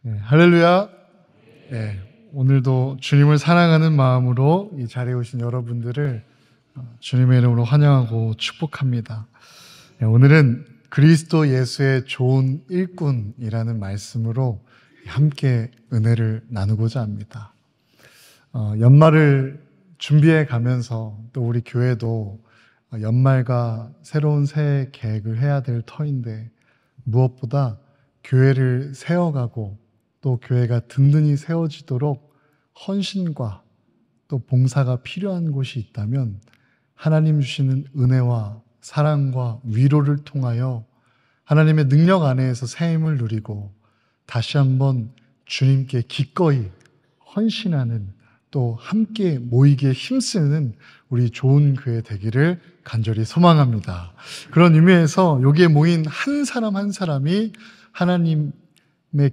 네, 할렐루야. 네, 오늘도 주님을 사랑하는 마음으로 이 자리에 오신 여러분들을 주님의 이름으로 환영하고 축복합니다. 네, 오늘은 그리스도 예수의 좋은 일꾼이라는 말씀으로 함께 은혜를 나누고자 합니다. 연말을 준비해 가면서 또 우리 교회도 연말과 새로운 새해 계획을 해야 될 터인데 무엇보다 교회를 세워가고 또 교회가 든든히 세워지도록 헌신과 또 봉사가 필요한 곳이 있다면 하나님 주시는 은혜와 사랑과 위로를 통하여 하나님의 능력 안에서 새 힘을 누리고 다시 한번 주님께 기꺼이 헌신하는 또 함께 모이기에 힘쓰는 우리 좋은 교회 되기를 간절히 소망합니다. 그런 의미에서 여기에 모인 한 사람 한 사람이 하나님의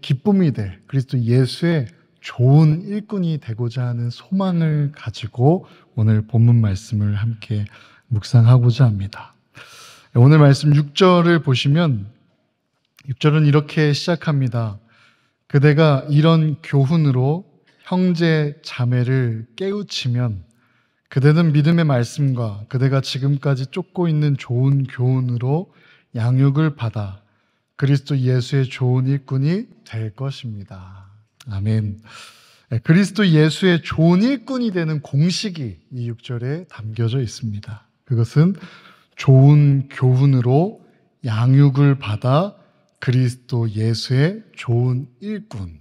기쁨이 될 그리스도 예수의 좋은 일꾼이 되고자 하는 소망을 가지고 오늘 본문 말씀을 함께 묵상하고자 합니다. 오늘 말씀 6절을 보시면 6절은 이렇게 시작합니다. 그대가 이런 교훈으로 형제 자매를 깨우치면 그대는 믿음의 말씀과 그대가 지금까지 쫓고 있는 좋은 교훈으로 양육을 받아 그리스도 예수의 좋은 일꾼이 될 것입니다. 아멘. 그리스도 예수의 좋은 일꾼이 되는 공식이 이 6절에 담겨져 있습니다. 그것은 좋은 교훈으로 양육을 받아 그리스도 예수의 좋은 일꾼.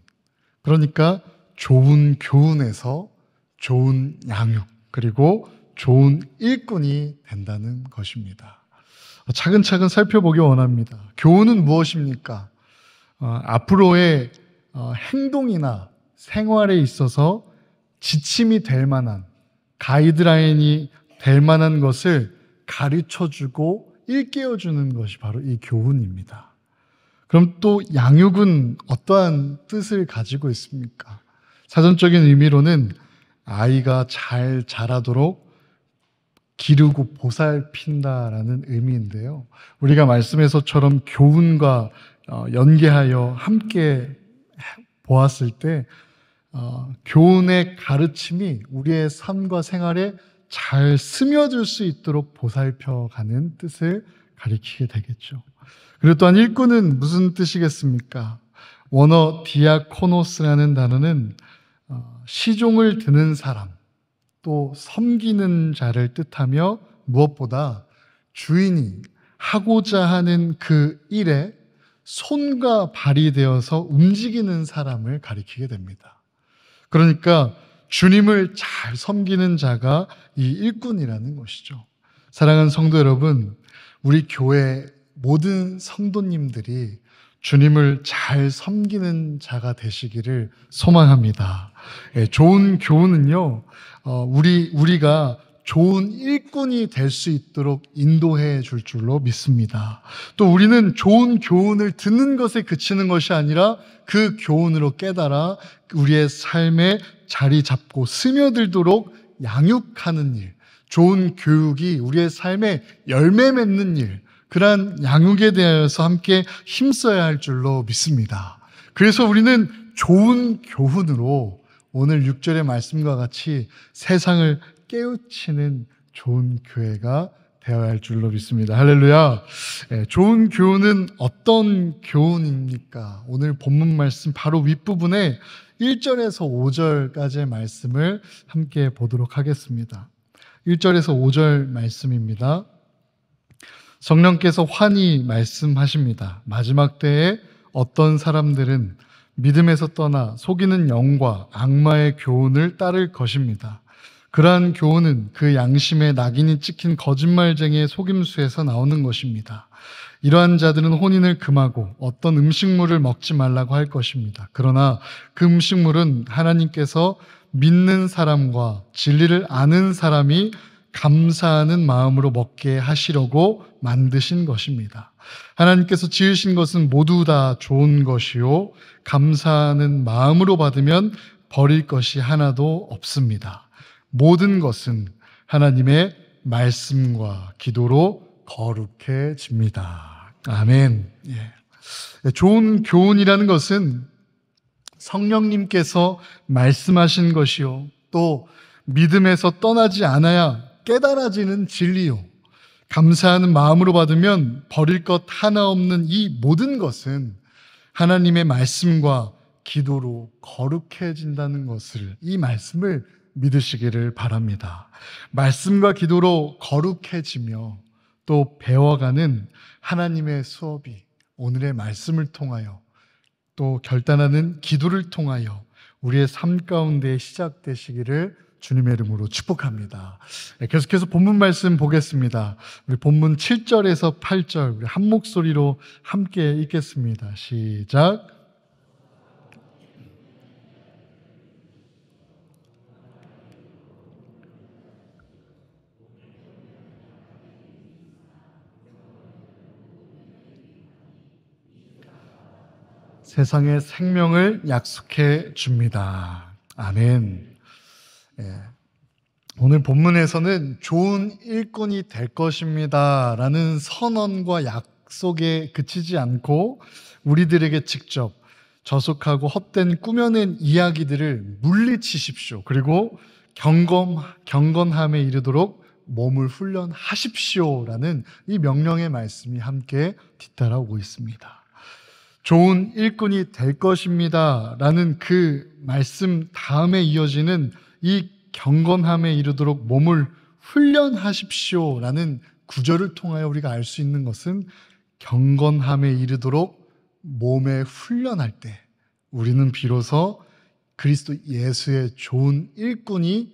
그러니까 좋은 교훈에서 좋은 양육, 그리고 좋은 일꾼이 된다는 것입니다. 차근차근 살펴보기 원합니다. 교훈은 무엇입니까? 앞으로의 행동이나 생활에 있어서 지침이 될 만한, 가이드라인이 될 만한 것을 가르쳐주고 일깨워주는 것이 바로 이 교훈입니다. 그럼 또 양육은 어떠한 뜻을 가지고 있습니까? 사전적인 의미로는 아이가 잘 자라도록 기르고 보살핀다라는 의미인데요. 우리가 말씀에서처럼 교훈과 연계하여 함께 보았을 때 교훈의 가르침이 우리의 삶과 생활에 잘 스며들 수 있도록 보살펴가는 뜻을 가리키게 되겠죠. 그리고 또한 일꾼은 무슨 뜻이겠습니까? 원어 디아코노스라는 단어는 시종을 드는 사람, 또 섬기는 자를 뜻하며 무엇보다 주인이 하고자 하는 그 일에 손과 발이 되어서 움직이는 사람을 가리키게 됩니다. 그러니까 주님을 잘 섬기는 자가 이 일꾼이라는 것이죠. 사랑하는 성도 여러분, 우리 교회 모든 성도님들이 주님을 잘 섬기는 자가 되시기를 소망합니다. 좋은 교훈은요, 우리가 좋은 일꾼이 될 수 있도록 인도해 줄 줄로 믿습니다. 또 우리는 좋은 교훈을 듣는 것에 그치는 것이 아니라 그 교훈으로 깨달아 우리의 삶에 자리 잡고 스며들도록 양육하는 일, 좋은 교육이 우리의 삶에 열매 맺는 일, 그러한 양육에 대하여서 함께 힘써야 할 줄로 믿습니다. 그래서 우리는 좋은 교훈으로 오늘 6절의 말씀과 같이 세상을 깨우치는 좋은 교회가 되어야 할 줄로 믿습니다. 할렐루야. 좋은 교훈은 어떤 교훈입니까? 오늘 본문 말씀 바로 윗부분에 1절에서 5절까지의 말씀을 함께 보도록 하겠습니다. 1절에서 5절 말씀입니다. 성령께서 환히 말씀하십니다. 마지막 때에 어떤 사람들은 믿음에서 떠나 속이는 영과 악마의 교훈을 따를 것입니다. 그러한 교훈은 그 양심에 낙인이 찍힌 거짓말쟁이의 속임수에서 나오는 것입니다. 이러한 자들은 혼인을 금하고 어떤 음식물을 먹지 말라고 할 것입니다. 그러나 그 음식물은 하나님께서 믿는 사람과 진리를 아는 사람이 감사하는 마음으로 먹게 하시려고 만드신 것입니다. 하나님께서 지으신 것은 모두 다 좋은 것이요 감사하는 마음으로 받으면 버릴 것이 하나도 없습니다. 모든 것은 하나님의 말씀과 기도로 거룩해집니다. 아멘. 좋은 교훈이라는 것은 성령님께서 말씀하신 것이요, 또 믿음에서 떠나지 않아야 깨달아지는 진리요, 감사하는 마음으로 받으면 버릴 것 하나 없는 이 모든 것은 하나님의 말씀과 기도로 거룩해진다는 것을, 이 말씀을 믿으시기를 바랍니다. 말씀과 기도로 거룩해지며 또 배워가는 하나님의 수업이 오늘의 말씀을 통하여 또 결단하는 기도를 통하여 우리의 삶 가운데 시작되시기를 주님의 이름으로 축복합니다. 계속해서 본문 말씀 보겠습니다. 우리 본문 7절에서 8절 우리 한 목소리로 함께 읽겠습니다. 시작. 세상의 생명을 약속해 줍니다. 아멘. 오늘 본문에서는 좋은 일꾼이 될 것입니다 라는 선언과 약속에 그치지 않고 우리들에게 직접 저속하고 헛된 꾸며낸 이야기들을 물리치십시오. 그리고 경건함에 이르도록 몸을 훈련하십시오 라는 이 명령의 말씀이 함께 뒤따라오고 있습니다. 좋은 일꾼이 될 것입니다 라는 그 말씀 다음에 이어지는 이 경건함에 이르도록 몸을 훈련하십시오 라는 구절을 통하여 우리가 알 수 있는 것은, 경건함에 이르도록 몸에 훈련할 때 우리는 비로소 그리스도 예수의 좋은 일꾼이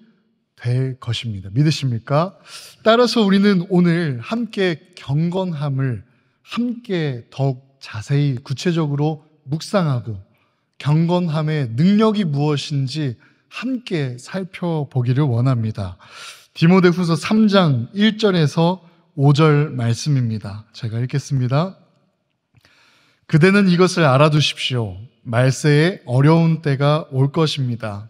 될 것입니다. 믿으십니까? 따라서 우리는 오늘 함께 경건함을 함께 더욱 자세히 구체적으로 묵상하고 경건함의 능력이 무엇인지 함께 살펴보기를 원합니다. 디모데후서 3장 1절에서 5절 말씀입니다. 제가 읽겠습니다. 그대는 이것을 알아두십시오. 말세에 어려운 때가 올 것입니다.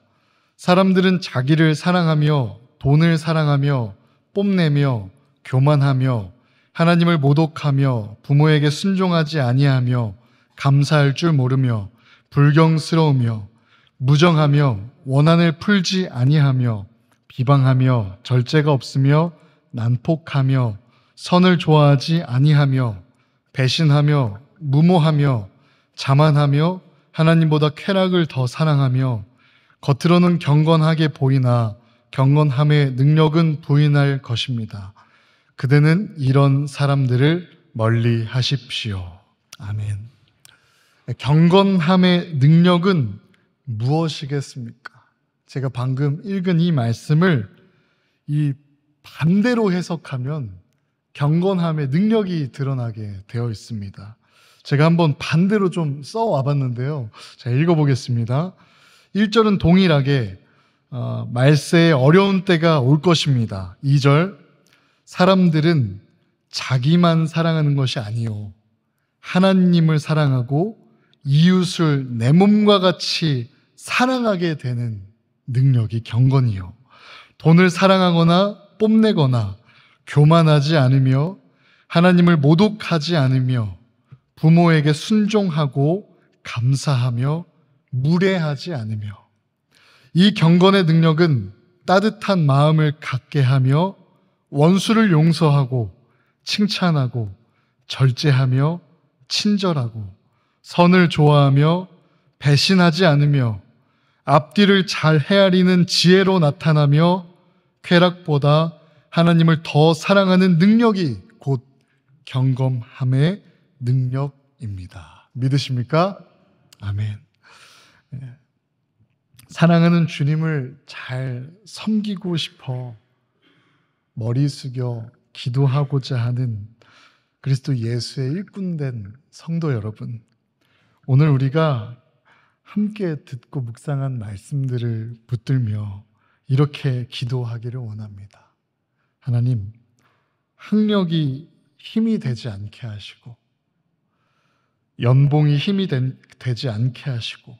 사람들은 자기를 사랑하며 돈을 사랑하며 뽐내며 교만하며 하나님을 모독하며 부모에게 순종하지 아니하며 감사할 줄 모르며 불경스러우며 무정하며 원한을 풀지 아니하며 비방하며 절제가 없으며 난폭하며 선을 좋아하지 아니하며 배신하며 무모하며 자만하며 하나님보다 쾌락을 더 사랑하며 겉으로는 경건하게 보이나 경건함의 능력은 부인할 것입니다. 그대는 이런 사람들을 멀리 하십시오. 아멘. 경건함의 능력은 무엇이겠습니까? 제가 방금 읽은 이 말씀을 이 반대로 해석하면 경건함의 능력이 드러나게 되어 있습니다. 제가 한번 반대로 좀 써와 봤는데요. 자, 읽어보겠습니다. 1절은 동일하게 말세에 어려운 때가 올 것입니다. 2절, 사람들은 자기만 사랑하는 것이 아니요 하나님을 사랑하고 이웃을 내 몸과 같이 사랑하게 되는 능력이 경건이요, 돈을 사랑하거나 뽐내거나 교만하지 않으며 하나님을 모독하지 않으며 부모에게 순종하고 감사하며 무례하지 않으며, 이 경건의 능력은 따뜻한 마음을 갖게 하며 원수를 용서하고 칭찬하고 절제하며 친절하고 선을 좋아하며 배신하지 않으며 앞뒤를 잘 헤아리는 지혜로 나타나며 쾌락보다 하나님을 더 사랑하는 능력이 곧 경건함의 능력입니다. 믿으십니까? 아멘. 사랑하는 주님을 잘 섬기고 싶어 머리 숙여 기도하고자 하는 그리스도 예수의 일꾼된 성도 여러분, 오늘 우리가 함께 듣고 묵상한 말씀들을 붙들며 이렇게 기도하기를 원합니다. 하나님, 학력이 힘이 되지 않게 하시고 연봉이 힘이 되지 않게 하시고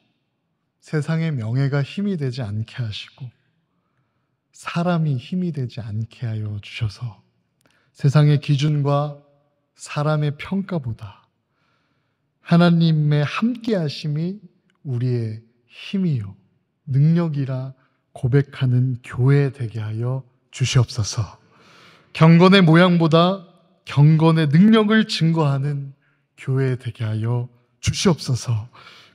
세상의 명예가 힘이 되지 않게 하시고 사람이 힘이 되지 않게 하여 주셔서 세상의 기준과 사람의 평가보다 하나님의 함께 하심이 우리의 힘이요 능력이라 고백하는 교회 되게 하여 주시옵소서. 경건의 모양보다 경건의 능력을 증거하는 교회 되게 하여 주시옵소서.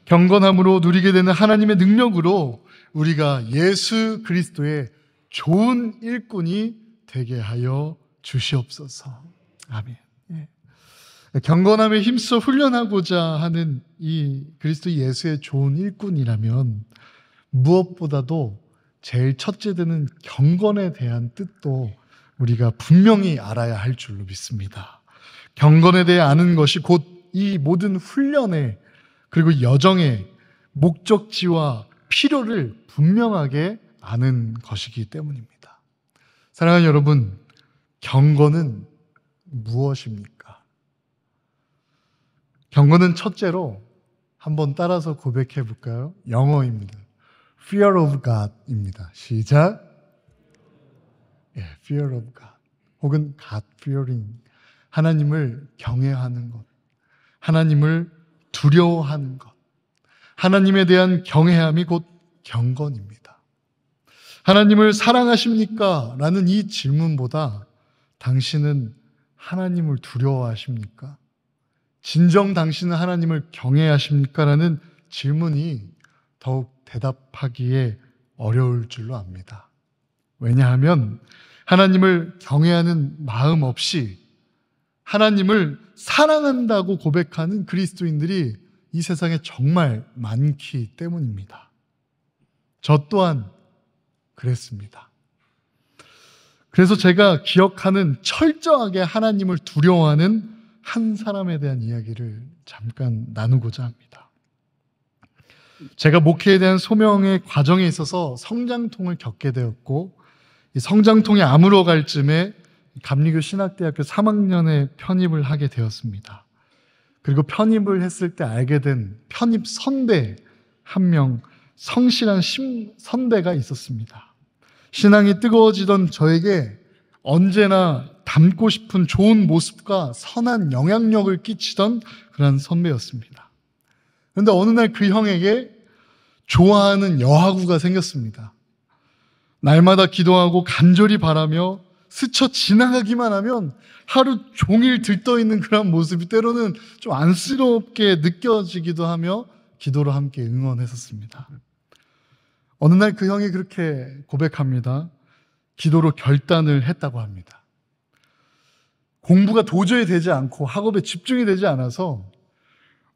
경건함으로 누리게 되는 하나님의 능력으로 우리가 예수 그리스도의 좋은 일꾼이 되게 하여 주시옵소서. 아멘. 경건함에 힘써 훈련하고자 하는 이 그리스도 예수의 좋은 일꾼이라면 무엇보다도 제일 첫째 되는 경건에 대한 뜻도 우리가 분명히 알아야 할 줄로 믿습니다. 경건에 대해 아는 것이 곧 이 모든 훈련의 그리고 여정의 목적지와 필요를 분명하게 아는 것이기 때문입니다. 사랑하는 여러분, 경건은 무엇입니까? 경건은 첫째로 한번 따라서 고백해 볼까요? 영어입니다. Fear of God입니다. 시작. Fear of God. 혹은 God fearing. 하나님을 경외하는 것. 하나님을 두려워하는 것. 하나님에 대한 경외함이 곧 경건입니다. 하나님을 사랑하십니까? 라는 이 질문보다 당신은 하나님을 두려워하십니까? 진정 당신은 하나님을 경외하십니까? 라는 질문이 더욱 대답하기에 어려울 줄로 압니다. 왜냐하면 하나님을 경외하는 마음 없이 하나님을 사랑한다고 고백하는 그리스도인들이 이 세상에 정말 많기 때문입니다. 저 또한 그랬습니다. 그래서 제가 기억하는 철저하게 하나님을 두려워하는 한 사람에 대한 이야기를 잠깐 나누고자 합니다. 제가 목회에 대한 소명의 과정에 있어서 성장통을 겪게 되었고, 이 성장통이 아물어 갈 쯤에 감리교 신학대학교 3학년에 편입을 하게 되었습니다. 그리고 편입을 했을 때 알게 된 편입 선배 한 명, 성실한 선배가 있었습니다. 신앙이 뜨거워지던 저에게 언제나 닮고 싶은 좋은 모습과 선한 영향력을 끼치던 그런 선배였습니다. 그런데 어느 날 그 형에게 좋아하는 여하구가 생겼습니다. 날마다 기도하고 간절히 바라며 스쳐 지나가기만 하면 하루 종일 들떠있는 그런 모습이 때로는 좀 안쓰럽게 느껴지기도 하며 기도로 함께 응원했었습니다. 어느 날 그 형이 그렇게 고백합니다. 기도로 결단을 했다고 합니다. 공부가 도저히 되지 않고 학업에 집중이 되지 않아서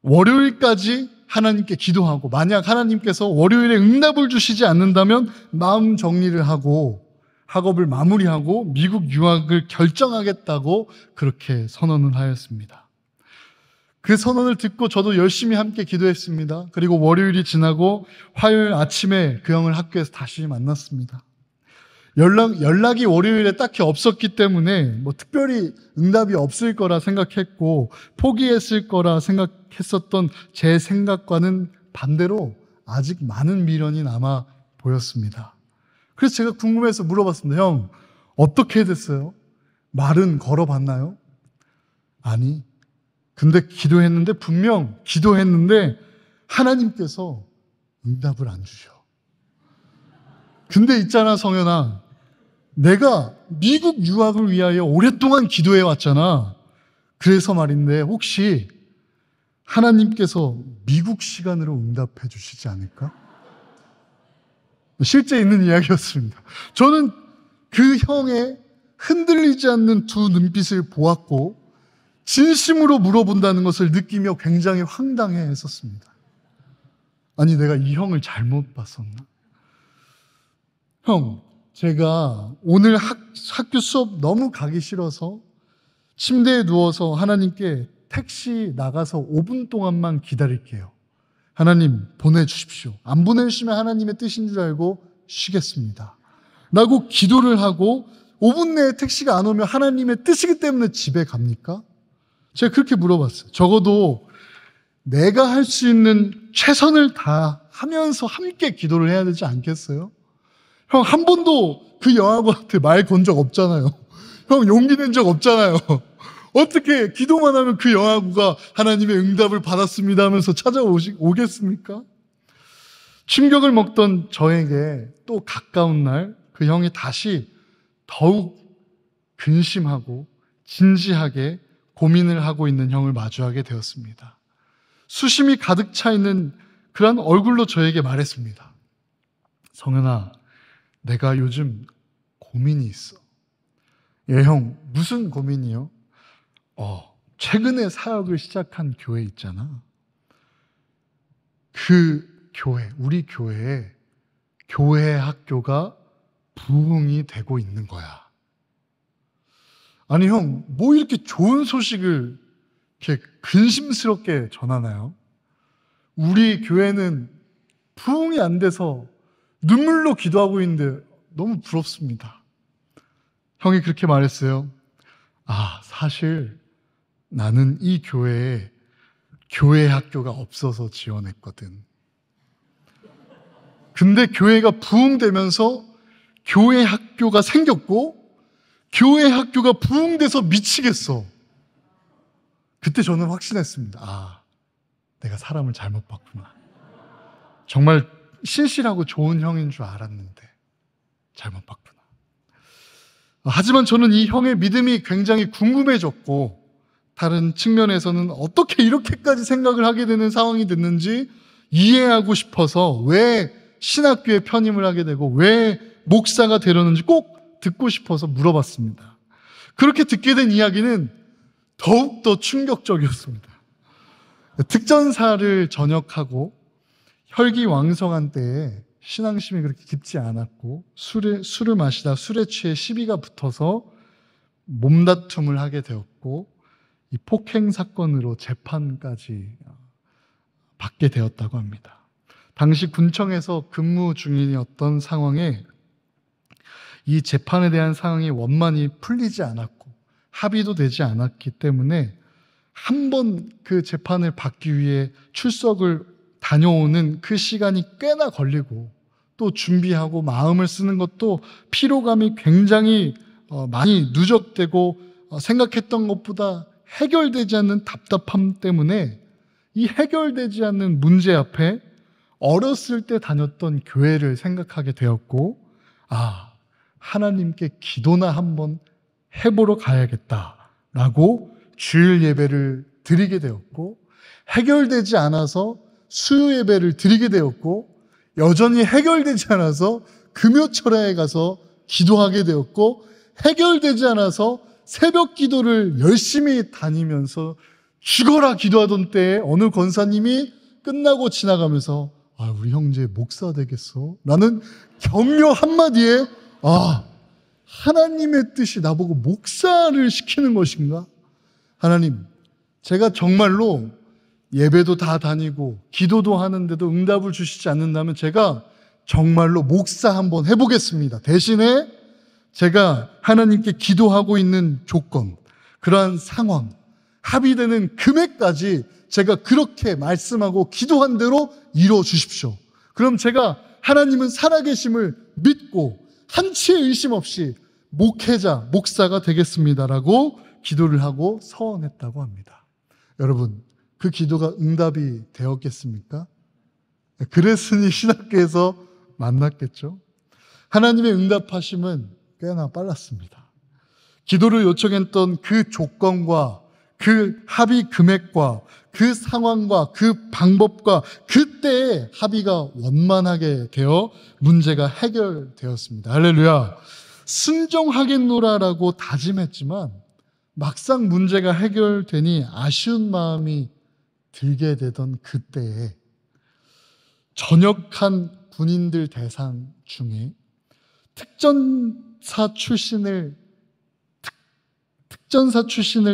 월요일까지 하나님께 기도하고, 만약 하나님께서 월요일에 응답을 주시지 않는다면 마음 정리를 하고 학업을 마무리하고 미국 유학을 결정하겠다고 그렇게 선언을 하였습니다. 그 선언을 듣고 저도 열심히 함께 기도했습니다. 그리고 월요일이 지나고 화요일 아침에 그 형을 학교에서 다시 만났습니다. 연락이 월요일에 딱히 없었기 때문에 특별히 응답이 없을 거라 생각했고 포기했을 거라 생각했었던 제 생각과는 반대로 아직 많은 미련이 남아 보였습니다. 그래서 제가 궁금해서 물어봤습니다. 형, 어떻게 됐어요? 말은 걸어봤나요? 아니, 근데 분명 기도했는데 하나님께서 응답을 안 주셔. 근데 있잖아, 성현아, 내가 미국 유학을 위하여 오랫동안 기도해 왔잖아. 그래서 말인데 혹시 하나님께서 미국 시간으로 응답해 주시지 않을까? 실제 있는 이야기였습니다. 저는 그 형의 흔들리지 않는 두 눈빛을 보았고 진심으로 물어본다는 것을 느끼며 굉장히 황당해 했었습니다. 아니, 내가 이 형을 잘못 봤었나? 형, 제가 오늘 학교 수업 너무 가기 싫어서 침대에 누워서 하나님께 택시 나가서 5분 동안만 기다릴게요. 하나님 보내주십시오. 안 보내주시면 하나님의 뜻인 줄 알고 쉬겠습니다. 라고 기도를 하고 5분 내에 택시가 안 오면 하나님의 뜻이기 때문에 집에 갑니까? 제가 그렇게 물어봤어요. 적어도 내가 할 수 있는 최선을 다하면서 함께 기도를 해야 되지 않겠어요? 형, 한 번도 그 여아구한테 말 건 적 없잖아요. 형, 용기 낸 적 없잖아요. 어떻게 기도만 하면 그 여아구가 하나님의 응답을 받았습니다 하면서 찾아오겠습니까? 충격을 먹던 저에게 또 가까운 날 그 형이 다시 더욱 근심하고 진지하게 고민을 하고 있는 형을 마주하게 되었습니다. 수심이 가득 차 있는 그런 얼굴로 저에게 말했습니다. 성현아, 내가 요즘 고민이 있어. 예, 형, 무슨 고민이요? 최근에 사역을 시작한 교회 있잖아. 그 교회, 우리 교회에 교회 학교가 부흥이 되고 있는 거야. 아니 형, 뭐 이렇게 좋은 소식을 이렇게 근심스럽게 전하나요? 우리 교회는 부흥이 안 돼서 눈물로 기도하고 있는데 너무 부럽습니다. 형이 그렇게 말했어요. 사실 나는 이 교회에 교회 학교가 없어서 지원했거든. 근데 교회가 부흥되면서 교회 학교가 생겼고 교회 학교가 부흥돼서 미치겠어. 그때 저는 확신했습니다. 내가 사람을 잘못 봤구나. 정말 신실하고 좋은 형인 줄 알았는데 잘못 봤구나. 하지만 저는 이 형의 믿음이 굉장히 궁금해졌고 다른 측면에서는 어떻게 이렇게까지 생각을 하게 되는 상황이 됐는지 이해하고 싶어서 왜 신학교에 편입을 하게 되고 왜 목사가 되려는지 꼭 듣고 싶어서 물어봤습니다. 그렇게 듣게 된 이야기는 더욱더 충격적이었습니다. 특전사를 전역하고 혈기왕성한 때에 신앙심이 그렇게 깊지 않았고 술을 마시다 술에 취해 시비가 붙어서 몸다툼을 하게 되었고 이 폭행 사건으로 재판까지 받게 되었다고 합니다. 당시 군청에서 근무 중이었던 상황에 이 재판에 대한 상황이 원만히 풀리지 않았고 합의도 되지 않았기 때문에 한 번 그 재판을 받기 위해 출석을 다녀오는 그 시간이 꽤나 걸리고 또 준비하고 마음을 쓰는 것도 피로감이 굉장히 많이 누적되고 생각했던 것보다 해결되지 않는 답답함 때문에 이 해결되지 않는 문제 앞에 어렸을 때 다녔던 교회를 생각하게 되었고 하나님께 기도나 한번 해보러 가야겠다라고 주일 예배를 드리게 되었고 해결되지 않아서 수요 예배를 드리게 되었고 여전히 해결되지 않아서 금요철야에 가서 기도하게 되었고 해결되지 않아서 새벽 기도를 열심히 다니면서 죽어라 기도하던 때에 어느 권사님이 끝나고 지나가면서 우리 형제 목사 되겠어? 라는 격려 한마디에 하나님의 뜻이 나보고 목사를 시키는 것인가? 하나님, 제가 정말로 예배도 다 다니고 기도도 하는데도 응답을 주시지 않는다면 제가 정말로 목사 한번 해보겠습니다. 대신에 제가 하나님께 기도하고 있는 조건, 그러한 상황, 합의되는 금액까지 제가 그렇게 말씀하고 기도한 대로 이루어 주십시오. 그럼 제가 하나님은 살아계심을 믿고 한치의 의심 없이 목회자, 목사가 되겠습니다라고 기도를 하고 서원했다고 합니다. 여러분, 그 기도가 응답이 되었겠습니까? 그랬으니 신학교에서 만났겠죠. 하나님의 응답하심은 꽤나 빨랐습니다. 기도를 요청했던 그 조건과 그 합의 금액과 그 상황과 그 방법과 그때의 합의가 원만하게 되어 문제가 해결되었습니다. 할렐루야. 순종하겠노라라고 다짐했지만 막상 문제가 해결되니 아쉬운 마음이 들게 되던 그때에 전역한 군인들 대상 중에 특전사 출신을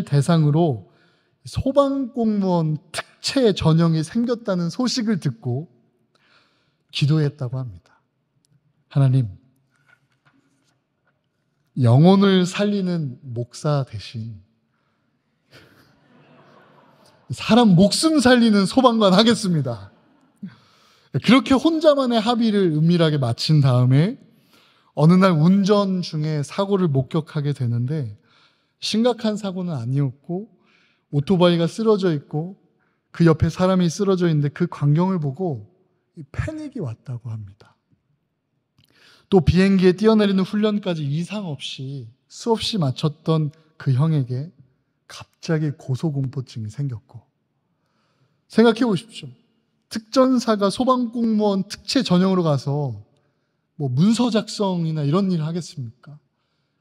대상으로 소방공무원 특채 전형이 생겼다는 소식을 듣고 기도했다고 합니다. 하나님, 영혼을 살리는 목사 대신 사람 목숨 살리는 소방관 하겠습니다. 그렇게 혼자만의 합의를 은밀하게 마친 다음에 어느 날 운전 중에 사고를 목격하게 되는데 심각한 사고는 아니었고 오토바이가 쓰러져 있고 그 옆에 사람이 쓰러져 있는데 그 광경을 보고 패닉이 왔다고 합니다. 또 비행기에 뛰어내리는 훈련까지 이상 없이 수없이 마쳤던 그 형에게 갑자기 고소공포증이 생겼고, 생각해 보십시오. 특전사가 소방공무원 특채 전형으로 가서 뭐 문서 작성이나 이런 일을 하겠습니까?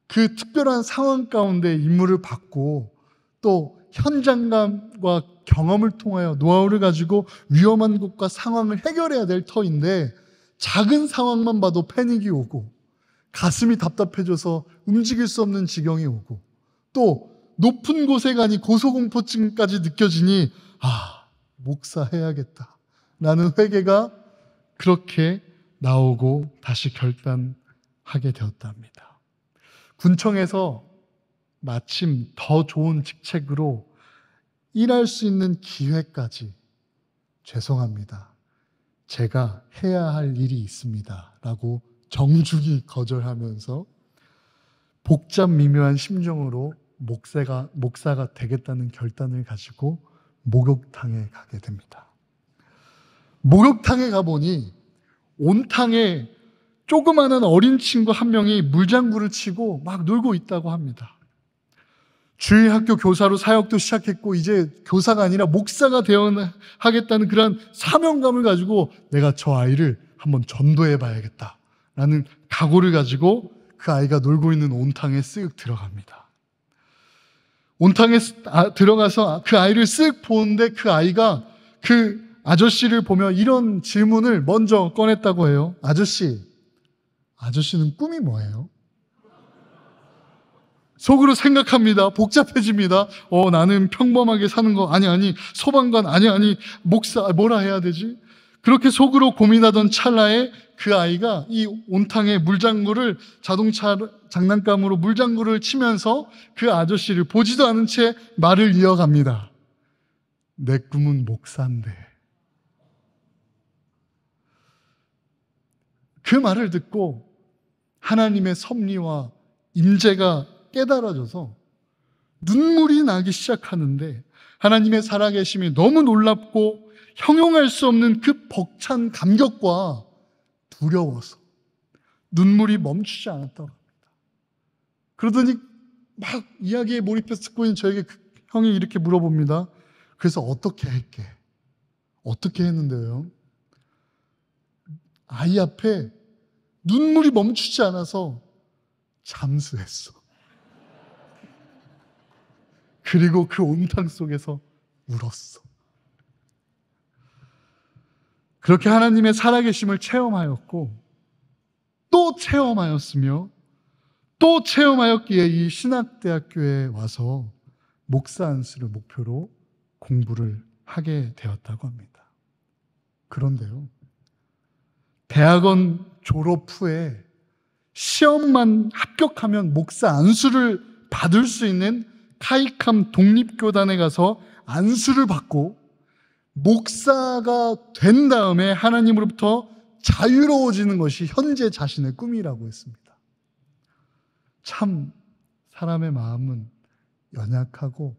그 특별한 상황 가운데 임무를 받고 또 현장감과 경험을 통하여 노하우를 가지고 위험한 곳과 상황을 해결해야 될 터인데, 작은 상황만 봐도 패닉이 오고 가슴이 답답해져서 움직일 수 없는 지경이 오고, 또 높은 곳에 가니 고소공포증까지 느껴지니 목사해야겠다 라는 회개가 그렇게 나오고 다시 결단하게 되었답니다. 군청에서 마침 더 좋은 직책으로 일할 수 있는 기회까지, 죄송합니다, 제가 해야 할 일이 있습니다 라고 정중히 거절하면서 복잡 미묘한 심정으로 목사가 되겠다는 결단을 가지고 목욕탕에 가게 됩니다. 목욕탕에 가보니 온탕에 조그마한 어린 친구 한 명이 물장구를 치고 막 놀고 있다고 합니다. 주일학교 교사로 사역도 시작했고 이제 교사가 아니라 목사가 되어 하겠다는 그런 사명감을 가지고 내가 저 아이를 한번 전도해 봐야겠다 라는 각오를 가지고 그 아이가 놀고 있는 온탕에 쓱 들어갑니다. 온탕에 들어가서 그 아이를 쓱 보는데 그 아이가 그 아저씨를 보며 이런 질문을 먼저 꺼냈다고 해요. 아저씨는 꿈이 뭐예요? 속으로 생각합니다. 복잡해집니다. 나는 평범하게 사는 거 아니 소방관 아니 목사 뭐라 해야 되지? 그렇게 속으로 고민하던 찰나에 그 아이가 이 온탕에 물장구를 자동차 장난감으로 물장구를 치면서 그 아저씨를 보지도 않은 채 말을 이어갑니다. 내 꿈은 목사인데. 그 말을 듣고 하나님의 섭리와 임재가 깨달아져서 눈물이 나기 시작하는데, 하나님의 살아계심이 너무 놀랍고 형용할 수 없는 그 벅찬 감격과 두려워서 눈물이 멈추지 않았다고 합니다. 그러더니 막 이야기에 몰입해서 듣고 있는 저에게 그 형이 이렇게 물어봅니다. 그래서 어떻게 할게? 어떻게 했는데요? 아이 앞에 눈물이 멈추지 않아서 잠수했어. 그리고 그 온탕 속에서 울었어. 그렇게 하나님의 살아계심을 체험하였고 또 체험하였으며 또 체험하였기에 이 신학대학교에 와서 목사 안수를 목표로 공부를 하게 되었다고 합니다. 그런데요, 대학원 졸업 후에 시험만 합격하면 목사 안수를 받을 수 있는 카이캄 독립교단에 가서 안수를 받고 목사가 된 다음에 하나님으로부터 자유로워지는 것이 현재 자신의 꿈이라고 했습니다. 참 사람의 마음은 연약하고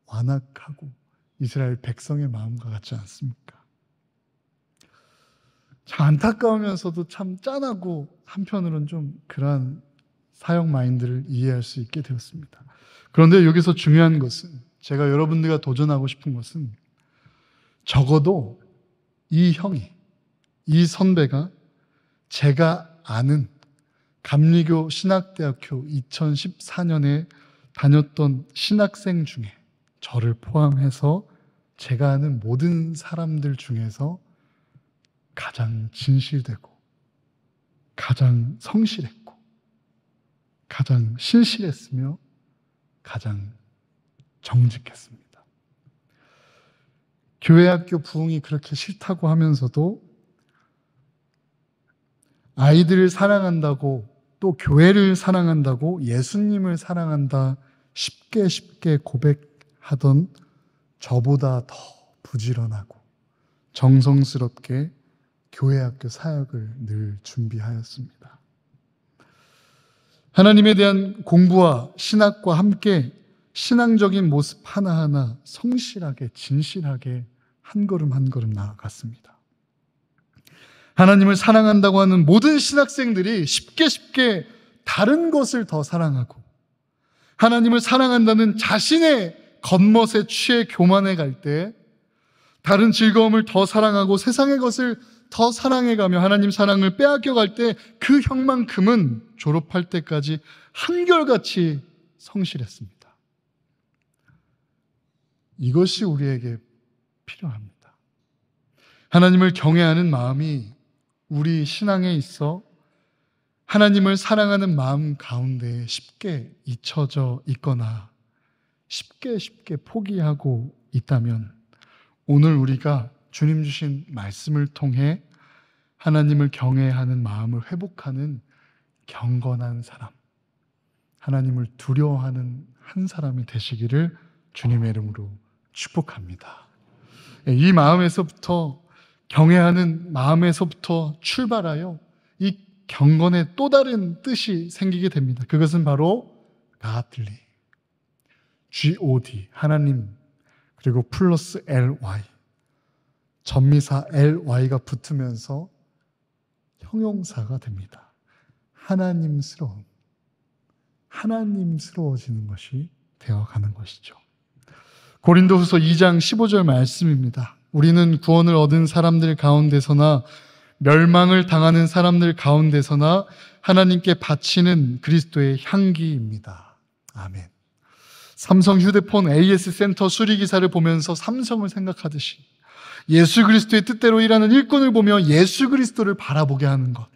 완악하고 이스라엘 백성의 마음과 같지 않습니까? 참 안타까우면서도 참 짠하고 한편으로는 좀 그러한 사역 마인드를 이해할 수 있게 되었습니다. 그런데 여기서 중요한 것은, 제가 여러분들과 도전하고 싶은 것은, 적어도 이 형이, 이 선배가 제가 아는 감리교 신학대학교 2014년에 다녔던 신학생 중에 저를 포함해서 제가 아는 모든 사람들 중에서 가장 진실되고 가장 성실했고 가장 신실했으며 가장 정직했습니다. 교회 학교 부흥이 그렇게 싫다고 하면서도 아이들을 사랑한다고, 또 교회를 사랑한다고, 예수님을 사랑한다 쉽게 고백하던 저보다 더 부지런하고 정성스럽게 교회 학교 사역을 늘 준비하였습니다. 하나님에 대한 공부와 신학과 함께 신앙적인 모습 하나하나 성실하게 진실하게 한 걸음 한 걸음 나아갔습니다. 하나님을 사랑한다고 하는 모든 신학생들이 쉽게 다른 것을 더 사랑하고 하나님을 사랑한다는 자신의 겉멋에 취해 교만해 갈 때 다른 즐거움을 더 사랑하고 세상의 것을 더 사랑해가며 하나님 사랑을 빼앗겨 갈 때 그 형만큼은 졸업할 때까지 한결같이 성실했습니다. 이것이 우리에게 필요합니다. 하나님을 경외하는 마음이 우리 신앙에 있어 하나님을 사랑하는 마음 가운데 쉽게 잊혀져 있거나 쉽게 포기하고 있다면 오늘 우리가 주님 주신 말씀을 통해 하나님을 경외하는 마음을 회복하는 경건한 사람, 하나님을 두려워하는 한 사람이 되시기를 주님의 이름으로 축복합니다. 이 마음에서부터 경외하는 마음에서부터 출발하여 이 경건의 또 다른 뜻이 생기게 됩니다. 그것은 바로 godly, G-O-D, 하나님, 그리고 플러스 L-Y, 전미사 L-Y가 붙으면서 형용사가 됩니다. 하나님스러워지는 것이 되어가는 것이죠. 고린도후서 2장 15절 말씀입니다. 우리는 구원을 얻은 사람들 가운데서나 멸망을 당하는 사람들 가운데서나 하나님께 바치는 그리스도의 향기입니다. 아멘. 삼성 휴대폰 AS 센터 수리기사를 보면서 삼성을 생각하듯이 예수 그리스도의 뜻대로 일하는 일꾼을 보며 예수 그리스도를 바라보게 하는 것,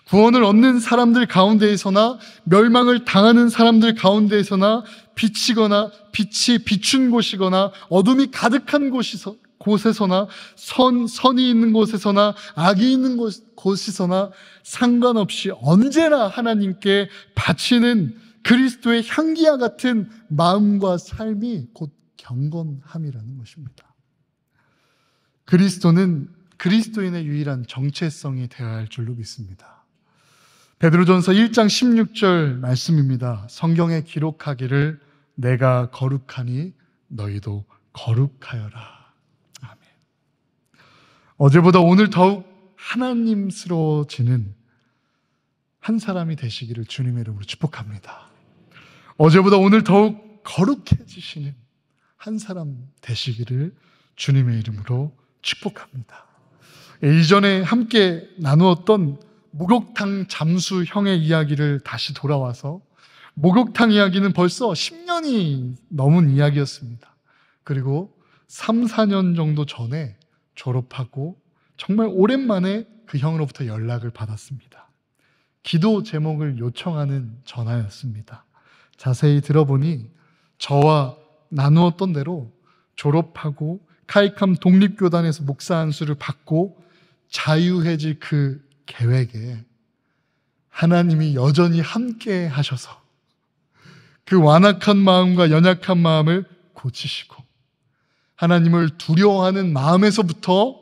구원을 얻는 사람들 가운데에서나 멸망을 당하는 사람들 가운데에서나 빛이 비춘 곳이거나 어둠이 가득한 곳에서나 선이 있는 곳에서나 악이 있는 곳에서나 상관없이 언제나 하나님께 바치는 그리스도의 향기와 같은 마음과 삶이 곧 경건함이라는 것입니다. 그리스도는 그리스도인의 유일한 정체성이 되어야 할 줄로 믿습니다. 베드로전서 1장 16절 말씀입니다. 성경에 기록하기를 내가 거룩하니 너희도 거룩하여라. 아멘. 어제보다 오늘 더욱 하나님스러워지는 한 사람이 되시기를 주님의 이름으로 축복합니다. 어제보다 오늘 더욱 거룩해지시는 한 사람 되시기를 주님의 이름으로 축복합니다. 이전에 함께 나누었던 목욕탕 잠수형의 이야기를 다시 돌아와서 목욕탕 이야기는 벌써 10년이 넘은 이야기였습니다. 그리고 3, 4년 정도 전에 졸업하고 정말 오랜만에 그 형으로부터 연락을 받았습니다. 기도 제목을 요청하는 전화였습니다. 자세히 들어보니 저와 나누었던 대로 졸업하고 카이캄 독립교단에서 목사 안수를 받고 자유해질 그 계획에 하나님이 여전히 함께 하셔서 그 완악한 마음과 연약한 마음을 고치시고 하나님을 두려워하는 마음에서부터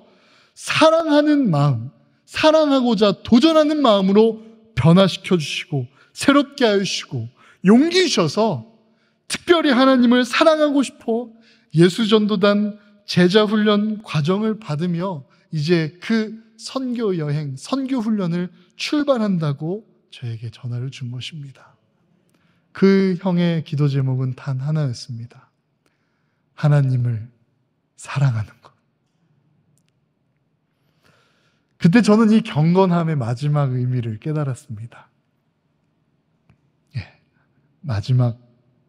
사랑하는 마음, 사랑하고자 도전하는 마음으로 변화시켜 주시고 새롭게 하시고 용기 주셔서 특별히 하나님을 사랑하고 싶어 예수전도단 제자훈련 과정을 받으며 이제 그 선교 여행, 선교 훈련을 출발한다고 저에게 전화를 준 것입니다. 그 형의 기도 제목은 단 하나였습니다. 하나님을 사랑하는 것. 그때 저는 이 경건함의 마지막 의미를 깨달았습니다. 마지막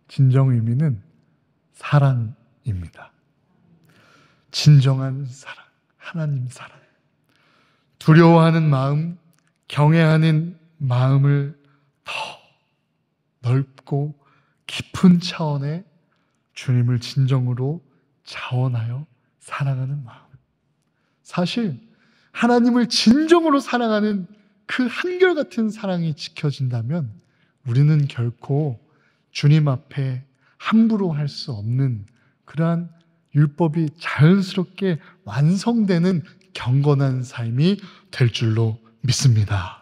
진정 의미는 사랑입니다. 진정한 사랑, 하나님 사랑. 두려워하는 마음, 경외하는 마음을 더 넓고 깊은 차원의 주님을 진정으로 자원하여 사랑하는 마음. 사실 하나님을 진정으로 사랑하는 그 한결같은 사랑이 지켜진다면 우리는 결코 주님 앞에 함부로 할 수 없는 그러한 율법이 자연스럽게 완성되는 경건한 삶이 될 줄로 믿습니다.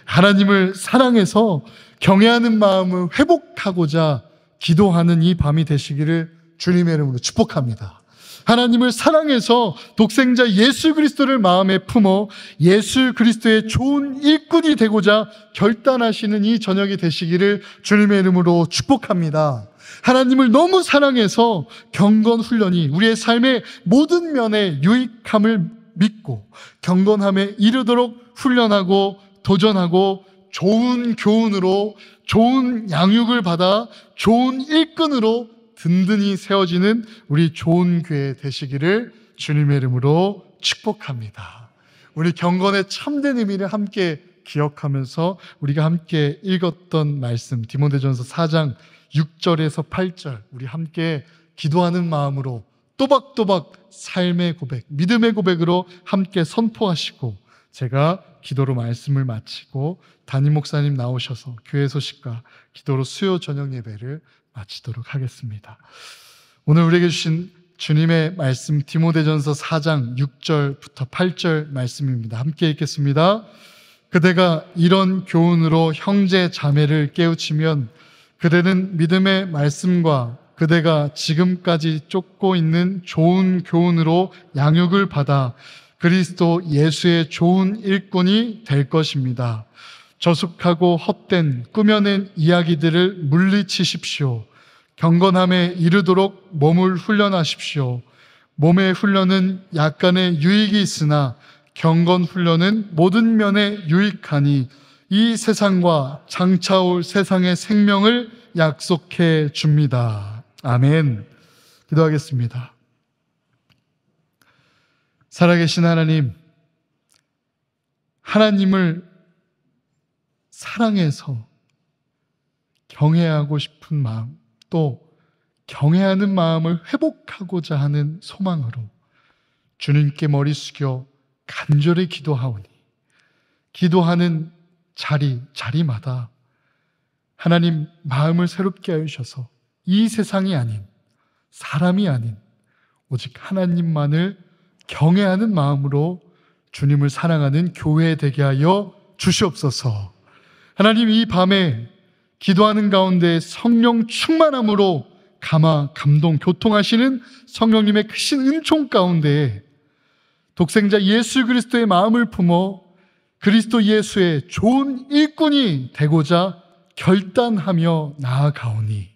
하나님을 사랑해서 경외하는 마음을 회복하고자 기도하는 이 밤이 되시기를 주님의 이름으로 축복합니다. 하나님을 사랑해서 독생자 예수 그리스도를 마음에 품어 예수 그리스도의 좋은 일꾼이 되고자 결단하시는 이 저녁이 되시기를 주님의 이름으로 축복합니다. 하나님을 너무 사랑해서 경건 훈련이 우리의 삶의 모든 면에 유익함을 믿고 경건함에 이르도록 훈련하고 도전하고 좋은 교훈으로 좋은 양육을 받아 좋은 일꾼으로 든든히 세워지는 우리 좋은 교회 되시기를 주님의 이름으로 축복합니다. 우리 경건의 참된 의미를 함께 기억하면서 우리가 함께 읽었던 말씀 디모데전서 4장 6절에서 8절 우리 함께 기도하는 마음으로 또박또박 삶의 고백, 믿음의 고백으로 함께 선포하시고 제가 기도로 말씀을 마치고 담임 목사님 나오셔서 교회 소식과 기도로 수요 저녁 예배를 마치도록 하겠습니다. 오늘 우리에게 주신 주님의 말씀 디모데전서 4장 6절부터 8절 말씀입니다. 함께 읽겠습니다. 그대가 이런 교훈으로 형제 자매를 깨우치면 그대는 믿음의 말씀과 그대가 지금까지 쫓고 있는 좋은 교훈으로 양육을 받아 그리스도 예수의 좋은 일꾼이 될 것입니다. 저속하고 헛된 꾸며낸 이야기들을 물리치십시오. 경건함에 이르도록 몸을 훈련하십시오. 몸의 훈련은 약간의 유익이 있으나 경건 훈련은 모든 면에 유익하니 이 세상과 장차 올 세상의 생명을 약속해 줍니다. 아멘. 기도하겠습니다. 살아계신 하나님, 하나님을 사랑해서 경외하고 싶은 마음, 또 경외하는 마음을 회복하고자 하는 소망으로 주님께 머리 숙여 간절히 기도하오니 기도하는 자리마다 하나님 마음을 새롭게 하여 주셔서 이 세상이 아닌 사람이 아닌 오직 하나님만을 경외하는 마음으로 주님을 사랑하는 교회 되게 하여 주시옵소서. 하나님 이 밤에 기도하는 가운데 성령 충만함으로 감동, 교통하시는 성령님의 크신 은총 가운데 독생자 예수 그리스도의 마음을 품어 그리스도 예수의 좋은 일꾼이 되고자 결단하며 나아가오니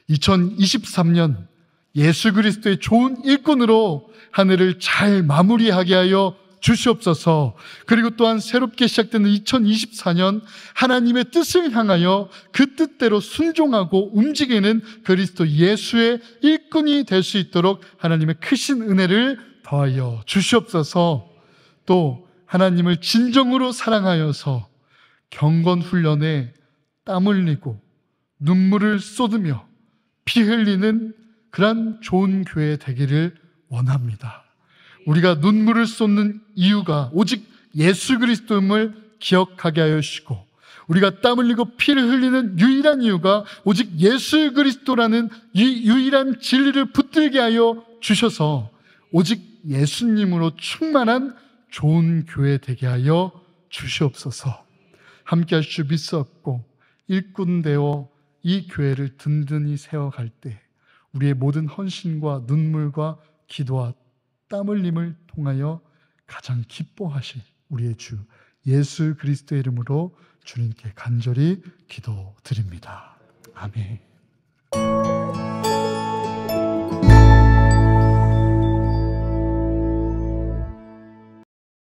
2023년 예수 그리스도의 좋은 일꾼으로 하늘을 잘 마무리하게 하여 주시옵소서. 그리고 또한 새롭게 시작되는 2024년 하나님의 뜻을 향하여 그 뜻대로 순종하고 움직이는 그리스도 예수의 일꾼이 될 수 있도록 하나님의 크신 은혜를 더하여 주시옵소서. 또 하나님을 진정으로 사랑하여서 경건 훈련에 땀 흘리고 눈물을 쏟으며 피 흘리는 그런 좋은 교회 되기를 원합니다. 우리가 눈물을 쏟는 이유가 오직 예수 그리스도임을 기억하게 하여 주시고 우리가 땀 흘리고 피를 흘리는 유일한 이유가 오직 예수 그리스도라는 이 유일한 진리를 붙들게 하여 주셔서 오직 예수님으로 충만한 좋은 교회 되게 하여 주시옵소서. 함께 하실 줄 믿사옵고 일꾼 되어 이 교회를 든든히 세워갈 때 우리의 모든 헌신과 눈물과 기도와 땀 흘림을 통하여 가장 기뻐하실 우리의 주 예수 그리스도의 이름으로 주님께 간절히 기도드립니다. 아멘.